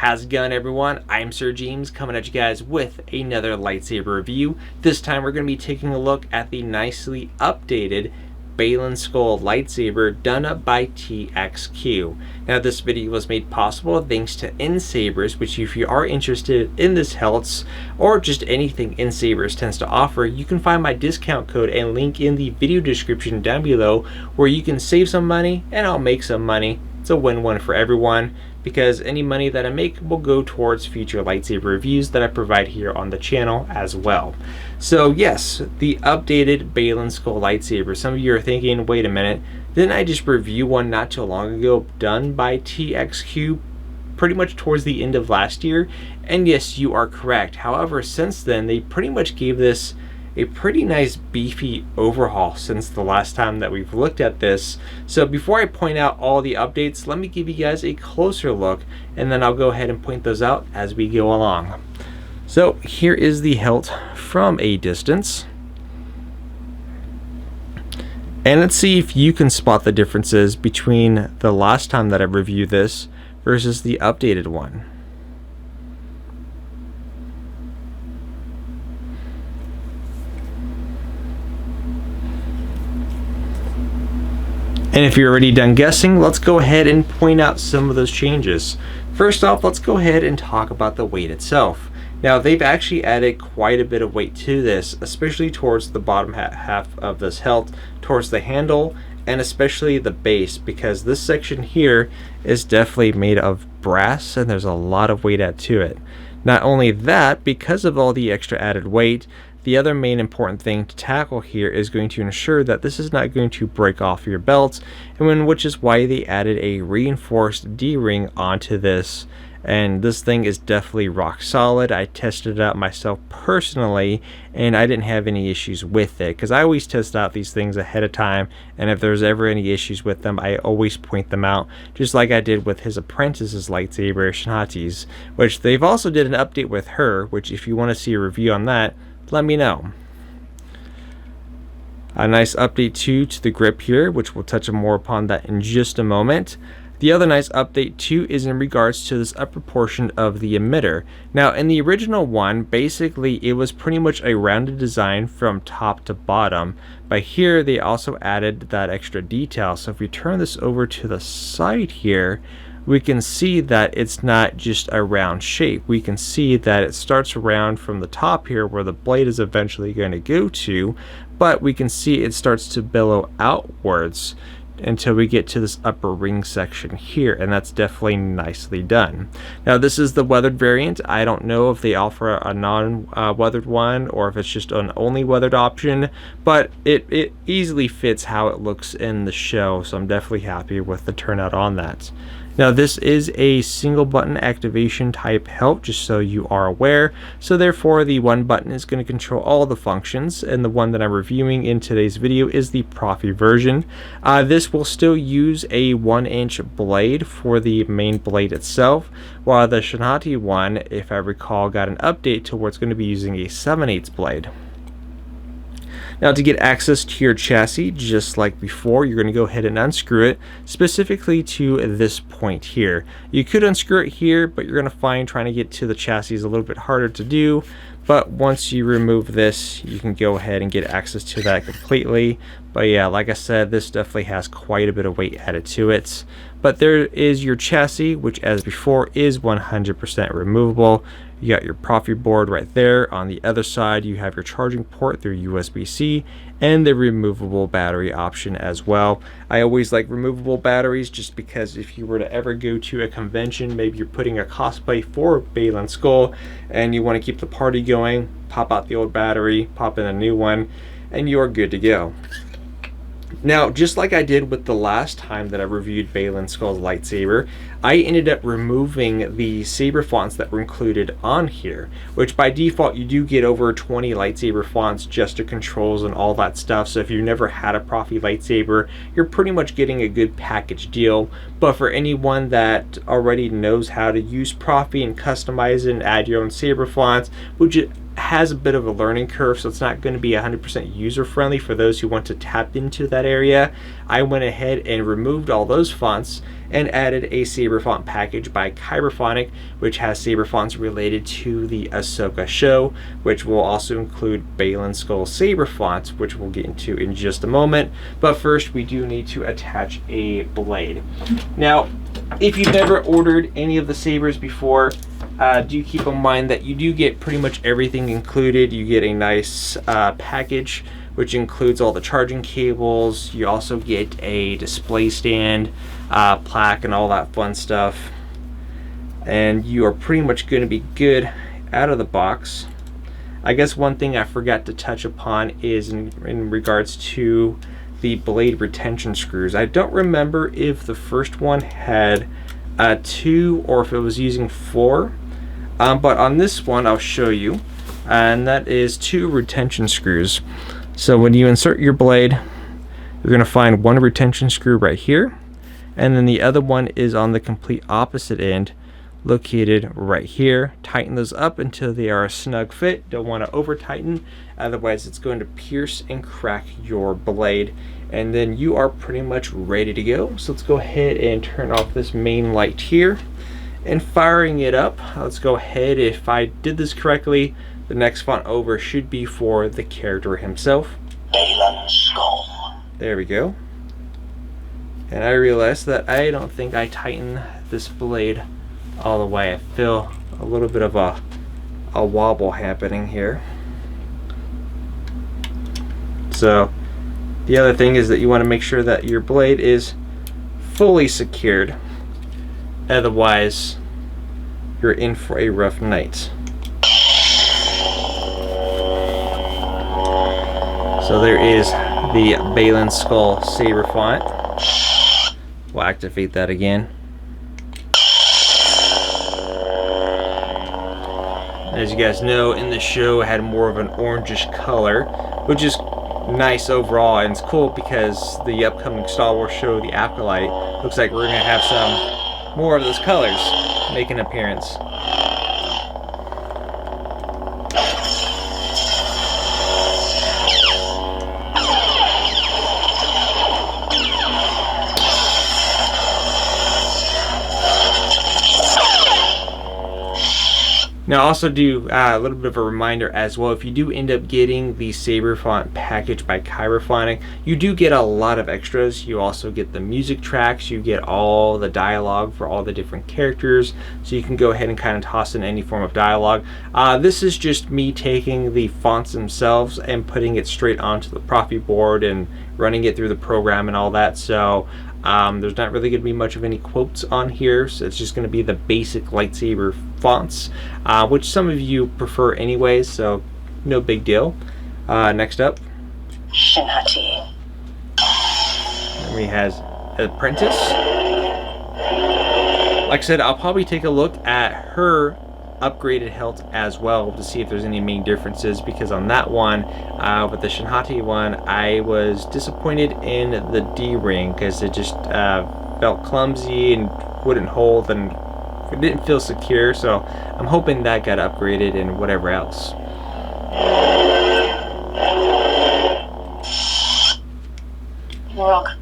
How's it going, everyone? I'm Sir James coming at you guys with another lightsaber review. This time we're going to be taking a look at the nicely updated Baylan Skoll lightsaber done up by TXQ. Now this video was made possible thanks to NSabers, which if you are interested in this hilt or just anything NSabers tends to offer, you can find my discount code and link in the video description down below where you can save some money and I'll make some money. It's a win-win for everyone, because any money that I make will go towards future lightsaber reviews that I provide here on the channel as well. So yes, the updated Baylan Skoll lightsaber. Some of you are thinking, wait a minute, didn't I just review one not too long ago done by TXQ pretty much towards the end of last year? And yes, you are correct. However, since then they pretty much gave this a pretty nice beefy overhaul since the last time that we've looked at this. So before I point out all the updates, let me give you guys a closer look and then I'll go ahead and point those out as we go along. So here is the hilt from a distance. And let's see if you can spot the differences between the last time that I reviewed this versus the updated one. And if you're already done guessing, let's go ahead and point out some of those changes. First off, let's go ahead and talk about the weight itself. Now, they've actually added quite a bit of weight to this, especially towards the bottom half of this hilt, towards the handle, and especially the base, because this section here is definitely made of brass and there's a lot of weight added to it. Not only that, because of all the extra added weight, the other main important thing to tackle here is going to ensure that this is not going to break off your belt, and which is why they added a reinforced D-ring onto this. And this thing is definitely rock solid. I tested it out myself personally and I didn't have any issues with it, because I always test out these things ahead of time, and if there's ever any issues with them I always point them out, just like I did with his apprentice's lightsaber, Shin Hati's, which they've also did an update with her, which if you want to see a review on that, let me know. A nice update too to the grip here, which we'll touch more upon that in just a moment. The other nice update too is in regards to this upper portion of the emitter. Now in the original one, basically it was pretty much a rounded design from top to bottom, but here they also added that extra detail. So if we turn this over to the side here, we can see that it's not just a round shape. We can see that it starts around from the top here where the blade is eventually going to go to, but we can see it starts to billow outwards until we get to this upper ring section here, and that's definitely nicely done. Now this is the weathered variant. I don't know if they offer a non-weathered one or if it's just an only weathered option, but it easily fits how it looks in the show, so I'm definitely happy with the turnout on that. Now this is a single button activation type hilt, just so you are aware, so therefore the one button is going to control all the functions, and the one that I'm reviewing in today's video is the Profi version. This will still use a 1-inch blade for the main blade itself, while the Shin Hati one, if I recall, got an update to where it's going to be using a 7/8 blade. Now to get access to your chassis, just like before, you're going to go ahead and unscrew it, specifically to this point here. You could unscrew it here, but you're going to find trying to get to the chassis is a little bit harder to do. But once you remove this, you can go ahead and get access to that completely. But yeah, like I said, this definitely has quite a bit of weight added to it. But there is your chassis, which as before is 100% removable. You got your Profi board right there. On the other side, you have your charging port through USB-C and the removable battery option as well. I always like removable batteries just because if you were to ever go to a convention, maybe you're putting a cosplay for Baylan Skoll and you want to keep the party going, pop out the old battery, pop in a new one, and you're good to go. Now, just like I did with the last time that I reviewed Baylan Skoll's lightsaber, I ended up removing the saber fonts that were included on here, which by default you do get over 20 lightsaber fonts just to controls and all that stuff. So if you've never had a Profi lightsaber, you're pretty much getting a good package deal. But for anyone that already knows how to use Profi and customize it and add your own saber fonts, which has a bit of a learning curve, so it's not going to be 100% user friendly for those who want to tap into that area. I went ahead and removed all those fonts and added a saber font package by Kyberphonic, which has saber fonts related to the Ahsoka show, which will also include Baylan Skoll saber fonts, which we'll get into in just a moment. But first, we do need to attach a blade. Now, if you've never ordered any of the sabers before, do keep in mind that you do get pretty much everything included. You get a nice package, which includes all the charging cables. You also get a display stand, plaque, and all that fun stuff. And you are pretty much going to be good out of the box. I guess one thing I forgot to touch upon is in regards to the blade retention screws. I don't remember if the first one had 2 or if it was using 4. But on this one, I'll show you, and that is 2 retention screws. So when you insert your blade, you're going to find one retention screw right here, and then the other one is on the complete opposite end, located right here. Tighten those up until they are a snug fit. Don't want to over tighten, otherwise it's going to pierce and crack your blade, and then you are pretty much ready to go. So let's go ahead and turn off this main light here. And firing it up, let's go ahead. If I did this correctly, the next font over should be for the character himself. Baylan Skoll. There we go. And I realized that I don't think I tightened this blade all the way. I feel a little bit of a wobble happening here. So the other thing is that you want to make sure that your blade is fully secured. Otherwise, you're in for a rough night. So there is the Baylan Skoll saber font. We'll activate that again. As you guys know, in the show it had more of an orangish color, which is nice overall, and it's cool because the upcoming Star Wars show, The Acolyte, looks like we're going to have some more of those colors make an appearance. Now also do a little bit of a reminder as well, if you do end up getting the saber font package by Kyberphonic, you do get a lot of extras. You also get the music tracks, you get all the dialogue for all the different characters, so you can go ahead and kind of toss in any form of dialogue. This is just me taking the fonts themselves and putting it straight onto the Profi board and running it through the program and all that, so there's not really going to be much of any quotes on here, so it's just going to be the basic lightsaber fonts, which some of you prefer anyways, so no big deal. Next up, Shin Hati. and we has Apprentice. Like I said, I'll probably take a look at her upgraded hilt as well to see if there's any main differences, because on that one, with the Shin Hati one, I was disappointed in the D-ring because it just felt clumsy and wouldn't hold and it didn't feel secure, so I'm hoping that got upgraded and whatever else. Marok.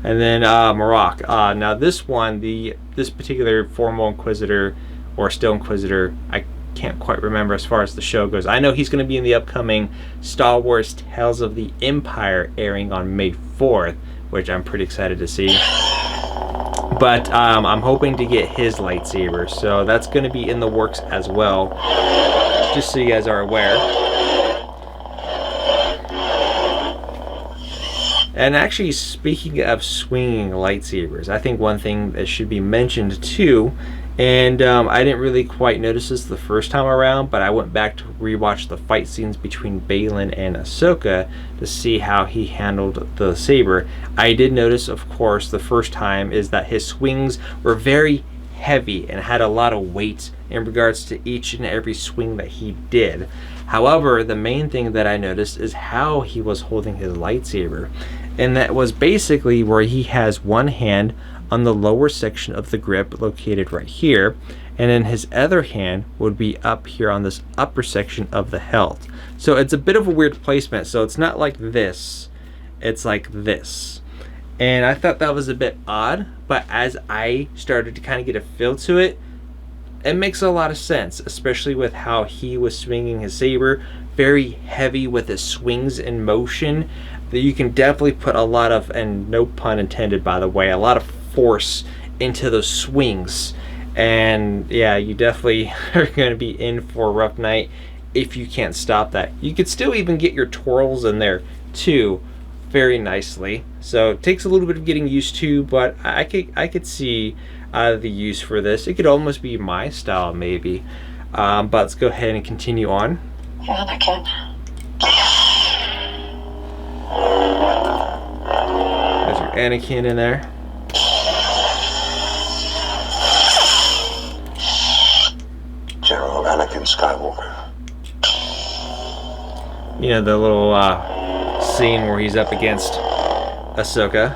And then Marok. Now this one, this particular formal Inquisitor or still Inquisitor, I can't quite remember as far as the show goes. I know he's going to be in the upcoming Star Wars Tales of the Empire airing on May 4th, which I'm pretty excited to see. But I'm hoping to get his lightsaber, so that's going to be in the works as well, just so you guys are aware. And actually, speaking of swinging lightsabers, I think one thing that should be mentioned too, and I didn't really quite notice this the first time around, but I went back to rewatch the fight scenes between Baylan and Ahsoka to see how he handled the saber. I did notice, of course, the first time is that his swings were very heavy and had a lot of weight in regards to each and every swing that he did. However, the main thing that I noticed is how he was holding his lightsaber, and that was basically where he has one hand on the lower section of the grip located right here, and then his other hand would be up here on this upper section of the hilt. So it's a bit of a weird placement. So it's not like this, it's like this. And I thought that was a bit odd, but as I started to kind of get a feel to it, it makes a lot of sense, especially with how he was swinging his saber, very heavy with his swings in motion, that you can definitely put a lot of, and no pun intended by the way, a lot of force into those swings. And yeah, you definitely are going to be in for a rough night if you can't stop that. You could still even get your twirls in there too very nicely. So it takes a little bit of getting used to, but I could see the use for this. It could almost be my style maybe. But let's go ahead and continue on. Anakin. There's your Anakin in there. General Anakin Skywalker. You know, the little scene where he's up against Ahsoka.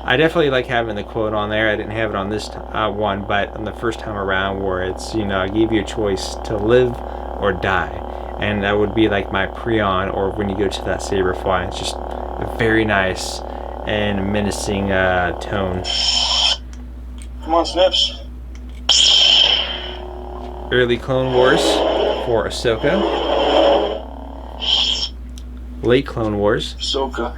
I definitely like having the quote on there. I didn't have it on this one, but on the first time around where it's, you know, I gave you a choice to live or die. And that would be like my pre-on, or when you go to that saber fly. It's just a very nice and menacing tone. Come on, Snips. Early Clone Wars for Ahsoka. Late Clone Wars. Ahsoka.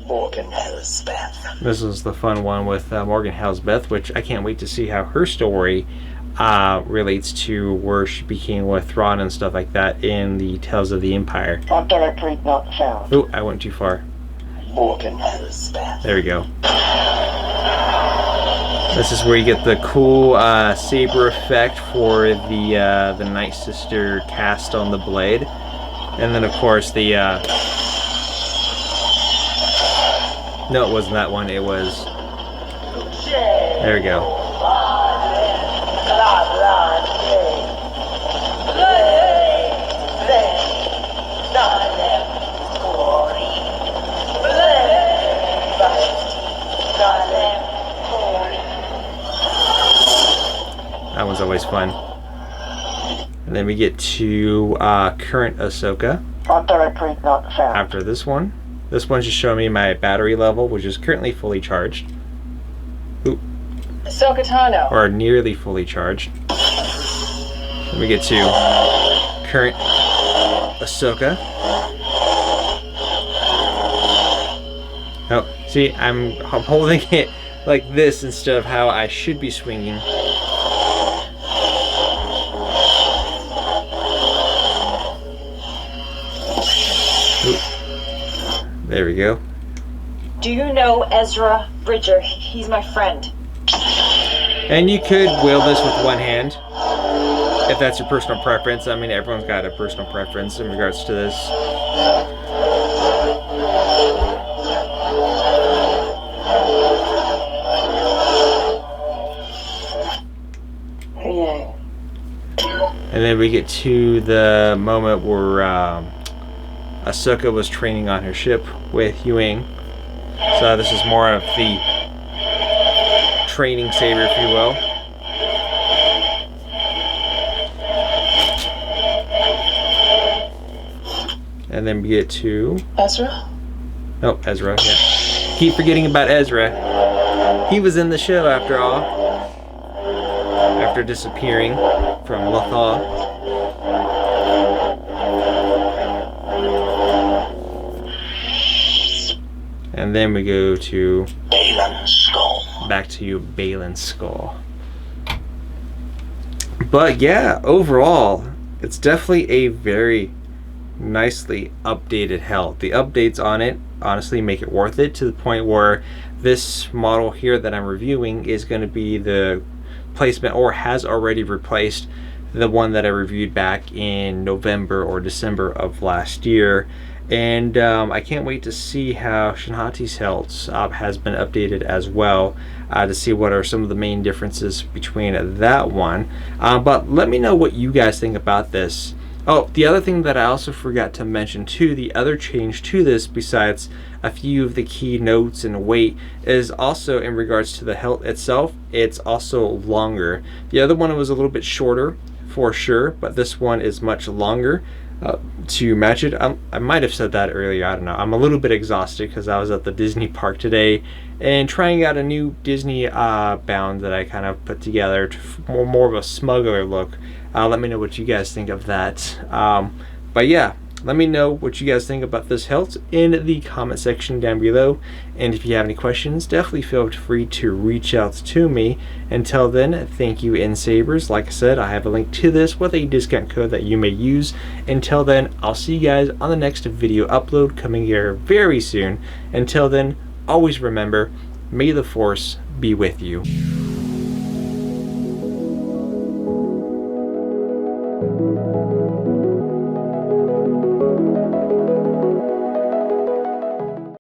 Morgan Elsbeth. This is the fun one with Morgan Elsbeth, which I can't wait to see how her story relates to where she became with Thrawn and stuff like that in the Tales of the Empire. Directory not found. Oh, I went too far. Morgan Elsbeth. There we go. This is where you get the cool saber effect for the Night Sister cast on the blade, and then of course the no, it wasn't that one. It was, there we go. That one's always fun. And then we get to current Ahsoka. Directory not found. After this one. This one's just showing me my battery level, which is currently fully charged. Ooh. Ahsoka Tano. Or nearly fully charged. Then we get to current Ahsoka. Oh, see, I'm holding it like this instead of how I should be swinging. Ooh. There we go. Do you know Ezra Bridger? He's my friend. And you could wield this with one hand, if that's your personal preference. I mean, everyone's got a personal preference in regards to this. Yeah. And then we get to the moment where Ahsoka was training on her ship with Ewing. So this is more of the training saber, if you will. And then we get to Ezra? oh, Ezra, yeah. Keep forgetting about Ezra. He was in the show after all. After disappearing from Lothal. And then we go to Baylan Skoll. back to Baylan Skoll. But yeah, overall, it's definitely a very nicely updated hilt. The updates on it honestly make it worth it, to the point where this model here that I'm reviewing is going to be the placement, or has already replaced, the one that I reviewed back in November or December of last year. And I can't wait to see how Shin Hati's hilt has been updated as well, to see what are some of the main differences between that one. But let me know what you guys think about this. Oh, the other thing that I also forgot to mention too, the other change to this besides a few of the key notes and weight is also in regards to the hilt itself. It's also longer. The other one was a little bit shorter for sure, but this one is much longer. To match it, I might have said that earlier, I don't know. I'm a little bit exhausted because I was at the Disney park today and trying out a new Disney bound that I kind of put together to more of a smuggler look. Let me know what you guys think of that. But yeah, let me know what you guys think about this hilt in the comment section down below. And if you have any questions, definitely feel free to reach out to me. Until then, thank you, NSabers. Like I said, I have a link to this with a discount code that you may use. Until then, I'll see you guys on the next video upload coming here very soon. Until then, always remember, may the Force be with you.